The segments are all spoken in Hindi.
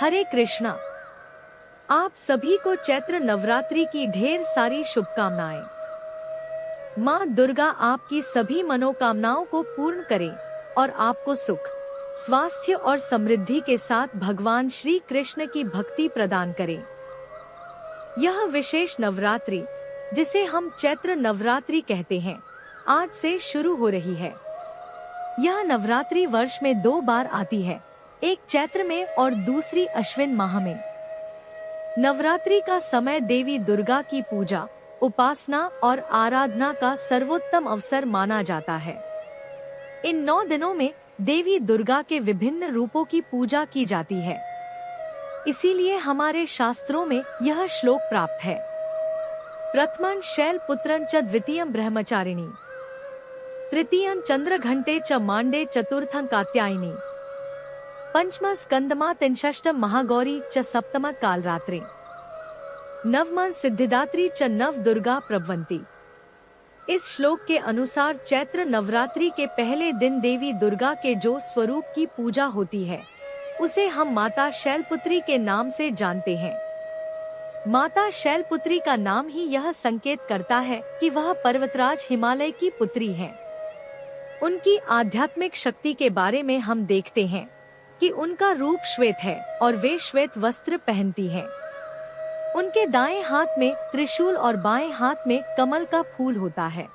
हरे कृष्णा। आप सभी को चैत्र नवरात्रि की ढेर सारी शुभकामनाएं। माँ दुर्गा आपकी सभी मनोकामनाओं को पूर्ण करे और आपको सुख, स्वास्थ्य और समृद्धि के साथ भगवान श्री कृष्ण की भक्ति प्रदान करे। यह विशेष नवरात्रि, जिसे हम चैत्र नवरात्रि कहते हैं, आज से शुरू हो रही है। यह नवरात्रि वर्ष में 2 बार आती है, एक चैत्र में और दूसरी अश्विन माह में। नवरात्रि का समय देवी दुर्गा की पूजा, उपासना और आराधना का सर्वोत्तम अवसर माना जाता है। इन 9 दिनों में देवी दुर्गा के विभिन्न रूपों की पूजा की जाती है। इसीलिए हमारे शास्त्रों में यह श्लोक प्राप्त है। प्रथमं शैलपुत्रं च द्वितीयं ब्रह्मचारिणी, तृतीयं चंद्रघंटे च मांडे, चतुर्थं कात्यायनी, पंचम स्कंदमातं, षष्ठम महागौरी च सप्तम कालरात्रि, नवम सिद्धिदात्री च नव दुर्गा प्रभवंती। इस श्लोक के अनुसार चैत्र नवरात्रि के पहले दिन देवी दुर्गा के जो स्वरूप की पूजा होती है, उसे हम माता शैलपुत्री के नाम से जानते हैं। माता शैलपुत्री का नाम ही यह संकेत करता है कि वह पर्वतराज हिमालय की पुत्री हैं। उनकी आध्यात्मिक शक्ति के बारे में हम देखते हैं कि उनका रूप श्वेत है और वे श्वेत वस्त्र पहनती हैं। उनके दाएं हाथ में त्रिशूल और बाएं हाथ में कमल का फूल होता है।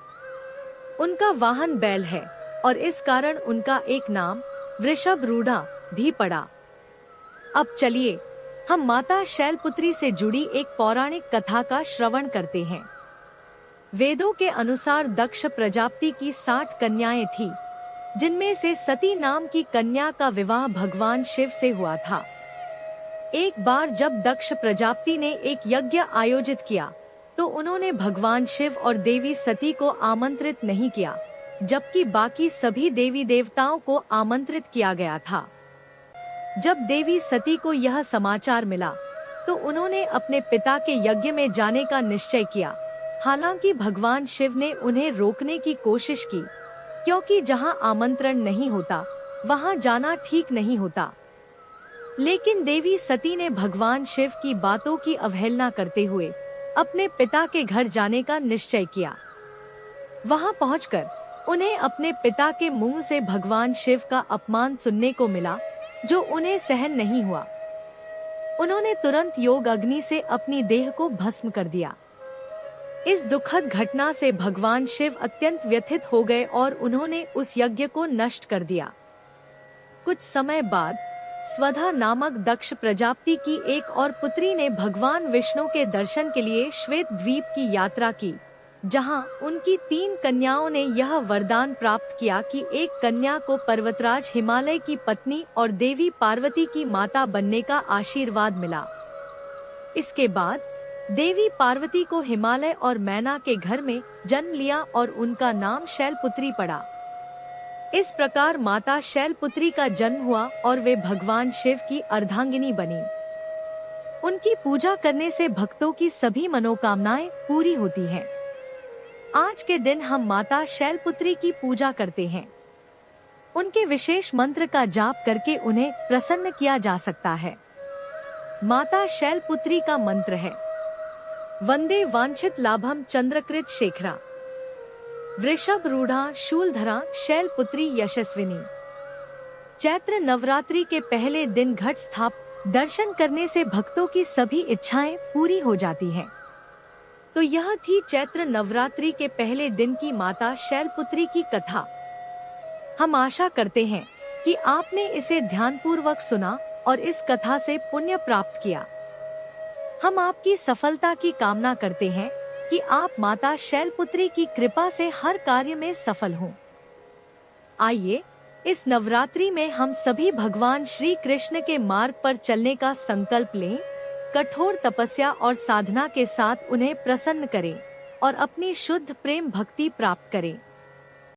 उनका वाहन बैल है और इस कारण उनका एक नाम वृषभ रूढ़ा भी पड़ा। अब चलिए हम माता शैलपुत्री से जुड़ी एक पौराणिक कथा का श्रवण करते हैं। वेदों के अनुसार दक्ष प्रजापति की 60 कन्याएं थी, जिनमें से सती नाम की कन्या का विवाह भगवान शिव से हुआ था। एक बार जब दक्ष प्रजापति ने एक यज्ञ आयोजित किया, तो उन्होंने भगवान शिव और देवी सती को आमंत्रित नहीं किया, जबकि बाकी सभी देवी देवताओं को आमंत्रित किया गया था। जब देवी सती को यह समाचार मिला, तो उन्होंने अपने पिता के यज्ञ में जाने का निश्चय किया। हालांकि भगवान शिव ने उन्हें रोकने की कोशिश की, क्योंकि जहां आमंत्रण नहीं होता, वहां जाना ठीक नहीं होता। लेकिन देवी सती ने भगवान शिव की बातों की अवहेलना करते हुए अपने पिता के घर जाने का निश्चय किया। वहां पहुंचकर उन्हें अपने पिता के मुंह से भगवान शिव का अपमान सुनने को मिला, जो उन्हें सहन नहीं हुआ। उन्होंने तुरंत योग अग्नि से अपनी देह को भस्म कर दिया। इस दुखद घटना से भगवान शिव अत्यंत व्यथित हो गए और उन्होंने उस यज्ञ को नष्ट कर दिया। कुछ समय बाद स्वधा नामक दक्ष प्रजापति की एक और पुत्री ने भगवान विष्णु के दर्शन के लिए श्वेत द्वीप की यात्रा की, जहां उनकी 3 कन्याओं ने यह वरदान प्राप्त किया कि एक कन्या को पर्वतराज हिमालय की पत्नी और देवी पार्वती की माता बनने का आशीर्वाद मिला। इसके बाद देवी पार्वती को हिमालय और मैना के घर में जन्म लिया और उनका नाम शैलपुत्री पड़ा। इस प्रकार माता शैलपुत्री का जन्म हुआ और वे भगवान शिव की अर्धांगिनी बनी। उनकी पूजा करने से भक्तों की सभी मनोकामनाएं पूरी होती हैं। आज के दिन हम माता शैलपुत्री की पूजा करते हैं। उनके विशेष मंत्र का जाप करके उन्हें प्रसन्न किया जा सकता है। माता शैलपुत्री का मंत्र है: वंदे वांछित लाभम चंद्रकृत शेखरा, वृषभ रूढ़ा शूलधरा शैलपुत्री यशस्विनी। चैत्र नवरात्रि के पहले दिन घट स्थाप दर्शन करने से भक्तों की सभी इच्छाएं पूरी हो जाती हैं। तो यह थी चैत्र नवरात्रि के पहले दिन की माता शैलपुत्री की कथा। हम आशा करते हैं कि आपने इसे ध्यानपूर्वक सुना और इस कथा से पुण्य प्राप्त किया। हम आपकी सफलता की कामना करते हैं कि आप माता शैलपुत्री की कृपा से हर कार्य में सफल हों। आइए इस नवरात्रि में हम सभी भगवान श्री कृष्ण के मार्ग पर चलने का संकल्प लें, कठोर तपस्या और साधना के साथ उन्हें प्रसन्न करें और अपनी शुद्ध प्रेम भक्ति प्राप्त करें।